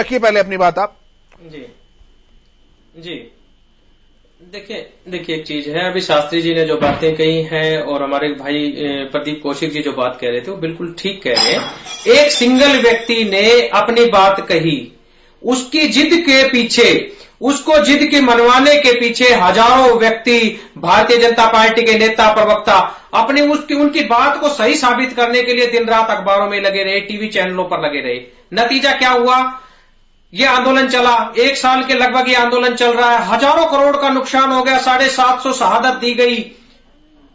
रखिए पहले अपनी बात आप। जी जी देखिए एक चीज है, अभी शास्त्री जी ने जो बातें कही हैं और हमारे भाई प्रदीप कौशिक जी जो बात कह रहे थे वो बिल्कुल ठीक कह रहे हैं। एक सिंगल व्यक्ति ने अपनी बात कही, उसकी जिद के पीछे, उसको जिद के मनवाने के पीछे हजारों व्यक्ति, भारतीय जनता पार्टी के नेता प्रवक्ता अपनी उनकी बात को सही साबित करने के लिए दिन रात अखबारों में लगे रहे, टीवी चैनलों पर लगे रहे। नतीजा क्या हुआ? ये आंदोलन चला, 1 साल के लगभग ये आंदोलन चल रहा है, हजारों करोड़ का नुकसान हो गया, 750 शहादत दी गई,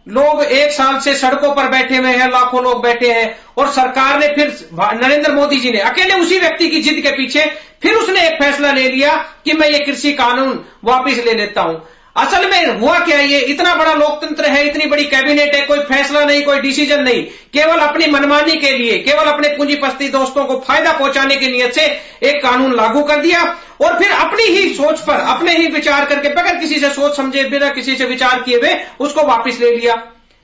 लोग 1 साल से सड़कों पर बैठे हुए हैं, लाखों लोग बैठे हैं। और सरकार ने फिर, नरेंद्र मोदी जी ने अकेले उसी व्यक्ति की जिद के पीछे फिर उसने एक फैसला ले लिया कि मैं ये कृषि कानून वापिस ले लेता हूं। असल में हुआ क्या, ये इतना बड़ा लोकतंत्र है, इतनी बड़ी कैबिनेट है, कोई फैसला नहीं, कोई डिसीजन नहीं, केवल अपनी मनमानी के लिए, केवल अपने पूंजीपति दोस्तों को फायदा पहुंचाने की नियत से एक कानून लागू कर दिया और फिर अपनी ही सोच पर, अपने ही विचार करके, बगैर किसी से सोच समझे, बिना किसी से विचार किए हुए उसको वापिस ले लिया।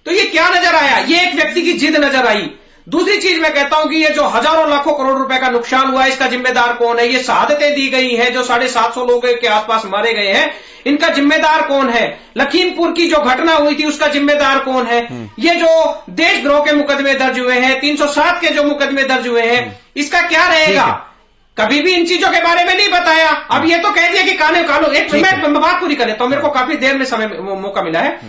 तो ये क्या नजर आया? ये एक व्यक्ति की जिद नजर आई। दूसरी चीज मैं कहता हूं कि ये जो हजारों लाखों करोड़ रुपए का नुकसान हुआ है, इसका जिम्मेदार कौन है? ये शहादतें दी गई हैं, जो 750 लोगों के आसपास मारे गए हैं, इनका जिम्मेदार कौन है? लखीमपुर की जो घटना हुई थी उसका जिम्मेदार कौन है? ये जो देशद्रोह के मुकदमे दर्ज हुए हैं, 307 के जो मुकदमे दर्ज हुए हैं, इसका क्या रहेगा? कभी भी इन चीजों के बारे में नहीं बताया। अब ये तो कह दिया कि कानून एक मैं बात पूरी कर लेता हूं, मेरे को काफी देर में समय मौका मिला है।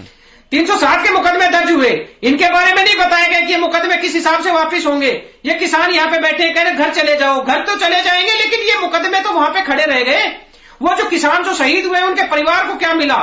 307 के मुकदमे दर्ज हुए, इनके बारे में नहीं बताया गया कि ये मुकदमे किस हिसाब से वापिस होंगे। ये किसान यहाँ पे बैठे कह रहे घर चले जाओ, घर तो चले जाएंगे लेकिन ये मुकदमे तो वहां पे खड़े रह गए। वो जो किसान जो शहीद हुए उनके परिवार को क्या मिला?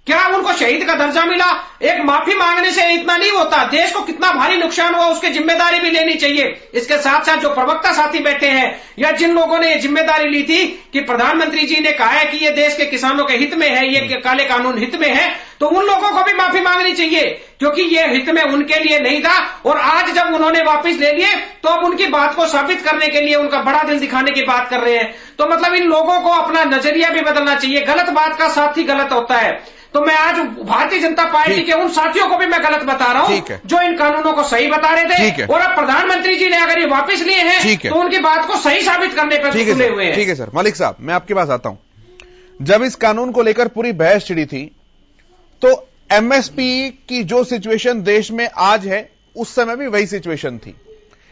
क्या उनको शहीद का दर्जा मिला? एक माफी मांगने से इतना नहीं होता, देश को कितना भारी नुकसान हुआ उसकी जिम्मेदारी भी लेनी चाहिए। इसके साथ साथ जो प्रवक्ता साथी बैठे हैं या जिन लोगों ने ये जिम्मेदारी ली थी कि प्रधानमंत्री जी ने कहा है कि ये देश के किसानों के हित में है, ये काले कानून हित में है, तो उन लोगों को भी माफी मांगनी चाहिए क्योंकि ये हित में उनके लिए नहीं था। और आज जब उन्होंने वापस ले लिए तो अब उनकी बात को साबित करने के लिए, उनका बड़ा दिल दिखाने की बात कर रहे हैं। तो मतलब इन लोगों को अपना नजरिया भी बदलना चाहिए। गलत बात का साथ ही गलत होता है। तो मैं आज भारतीय जनता पार्टी के उन साथियों को भी मैं गलत बता रहा हूं जो इन कानूनों को सही बता रहे थे, और अब प्रधानमंत्री जी ने अगर ये वापस लिए हैं तो उनकी बात को सही साबित करने पर तुले हुए हैं। ठीक है सर। मलिक साहब, मैं आपके पास आता हूं। जब इस कानून को लेकर पूरी बहस छिड़ी थी तो एमएसपी की जो सिचुएशन देश में आज है उस समय भी वही सिचुएशन थी,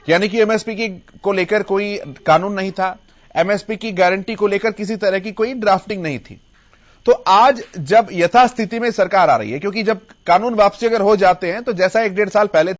यानी कि एमएसपी की को लेकर कोई कानून नहीं था, एमएसपी की गारंटी को लेकर किसी तरह की कोई ड्राफ्टिंग नहीं थी। तो आज जब यथास्थिति में सरकार आ रही है, क्योंकि जब कानून वापसी अगर हो जाते हैं तो जैसा 1-1.5 साल पहले